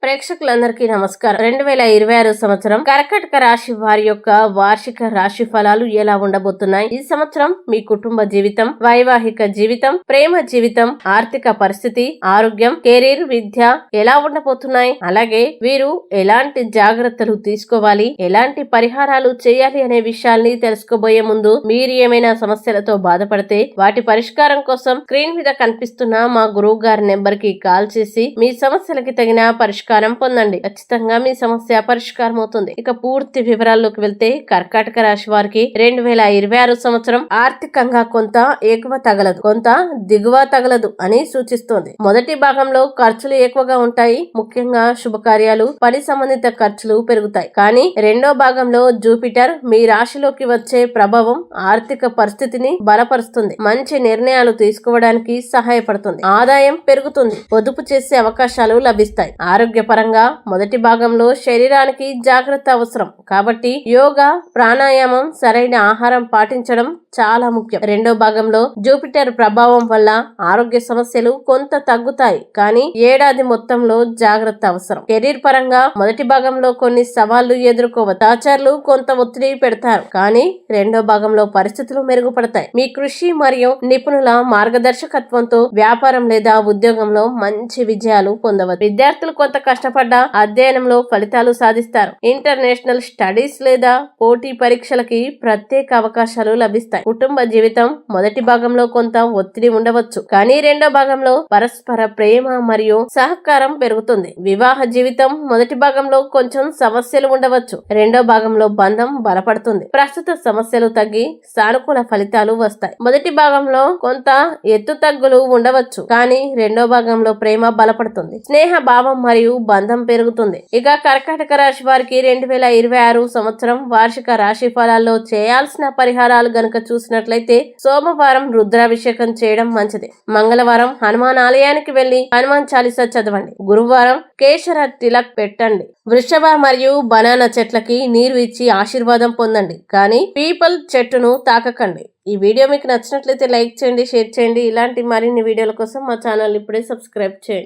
ప్రేక్షకులందరికీ నమస్కారం. 2026 సంవత్సరం కర్కాటక రాశి వారి యొక్క వార్షిక రాశి ఫలాలు ఎలా ఉండబోతున్నాయి? ఈ సంవత్సరం మీ కుటుంబ జీవితం, వైవాహిక జీవితం, ప్రేమ జీవితం, ఆర్థిక పరిస్థితి, ఆరోగ్యం, కెరీర్, విద్య ఎలా ఉండబోతున్నాయి? అలాగే వీరు ఎలాంటి జాగ్రత్తలు తీసుకోవాలి, ఎలాంటి పరిహారాలు చేయాలి అనే విషయాల్ని తెలుసుకోబోయే ముందు మీరు ఏమైనా సమస్యలతో బాధపడితే వాటి పరిష్కారం కోసం స్క్రీన్ మీద కనిపిస్తున్న మా గురువు గారి నెంబర్ కి కాల్ చేసి మీ సమస్యలకి తగిన పరిష్కారం పొందండి. ఖచ్చితంగా మీ సమస్య పరిష్కారం అవుతుంది. ఇక పూర్తి వివరాల్లోకి వెళ్తే కర్కాటక రాశి వారికి 2026 సంవత్సరం ఆర్థికంగా కొంత ఎగువ తగలదు, కొంత దిగువ తగలదు అని సూచిస్తోంది. మొదటి భాగంలో ఖర్చులు ఎక్కువగా ఉంటాయి. ముఖ్యంగా శుభకార్యాలు, పని సంబంధిత ఖర్చులు పెరుగుతాయి. కానీ రెండో భాగంలో జూపిటర్ మీ రాశిలోకి వచ్చే ప్రభావం ఆర్థిక పరిస్థితిని బలపరుస్తుంది. మంచి నిర్ణయాలు తీసుకోవడానికి సహాయపడుతుంది. ఆదాయం పెరుగుతుంది. పొదుపు చేసే అవకాశాలు లభిస్తాయి. ఆరోగ్యపరంగా మొదటి భాగంలో శరీరానికి జాగ్రత్త అవసరం కాబట్టి యోగా, ప్రాణాయామం, సరైన ఆహారం పాటించడం చాలా ముఖ్యం. రెండో భాగంలో జూపిటర్ ప్రభావం వల్ల ఆరోగ్య సమస్యలు కొంత తగ్గుతాయి. కానీ ఏడాది మొత్తంలో జాగ్రత్త అవసరం. కెరీర్ పరంగా మొదటి భాగంలో కొన్ని సవాళ్లు ఎదుర్కోవచ్చు. సహచరులు కొంత ఒత్తిడి పెడతారు. కానీ రెండో భాగంలో పరిస్థితులు మెరుగుపడతాయి. మీ కృషి మరియు నిపుణుల మార్గదర్శకత్వంతో వ్యాపారం లేదా ఉద్యోగంలో మంచి విజయాలు పొందవచ్చు. విద్యార్థులు కొంత కష్టపడ్డ అధ్యయనంలో ఫలితాలు సాధిస్తారు. ఇంటర్నేషనల్ స్టడీస్ లేదా పోటీ పరీక్షలకి ప్రత్యేక అవకాశాలు లభిస్తాయి. కుటుంబ జీవితం మొదటి భాగంలో కొంత ఒత్తిడి ఉండవచ్చు. కానీ రెండో భాగంలో పరస్పర ప్రేమ మరియు సహకారం పెరుగుతుంది. వివాహ జీవితం మొదటి భాగంలో కొంచెం సమస్యలు ఉండవచ్చు. రెండో భాగంలో బంధం బలపడుతుంది. ప్రస్తుత సమస్యలు తగ్గి సానుకూల ఫలితాలు వస్తాయి. మొదటి భాగంలో కొంత ఎత్తు తగ్గులు ఉండవచ్చు. కానీ రెండో భాగంలో ప్రేమ బలపడుతుంది. స్నేహ భావం మరియు బంధం పెరుగుతుంది. ఇక కర్కాటక రాశి వారికి 2026 సంవత్సరం వార్షిక రాశి ఫలాల్లో చేయాల్సిన పరిహారాలు గనుక చూసినట్లయితే సోమవారం రుద్రాభిషేకం చేయడం మంచిది. మంగళవారం హనుమాన్ ఆలయానికి వెళ్లి హనుమాన్ చాలీసా చదవండి. గురువారం కేశర తిలక్ పెట్టండి. వృషభ మరియు బనానా చెట్లకి నీరు ఇచ్చి ఆశీర్వాదం పొందండి. కానీ పీపల్ చెట్టును తాకకండి. ఈ వీడియో మీకు నచ్చినట్లయితే లైక్ చేయండి, షేర్ చేయండి. ఇలాంటి మరిన్ని వీడియోల కోసం మా ఛానల్ ఇప్పుడే సబ్స్క్రైబ్ చేయండి.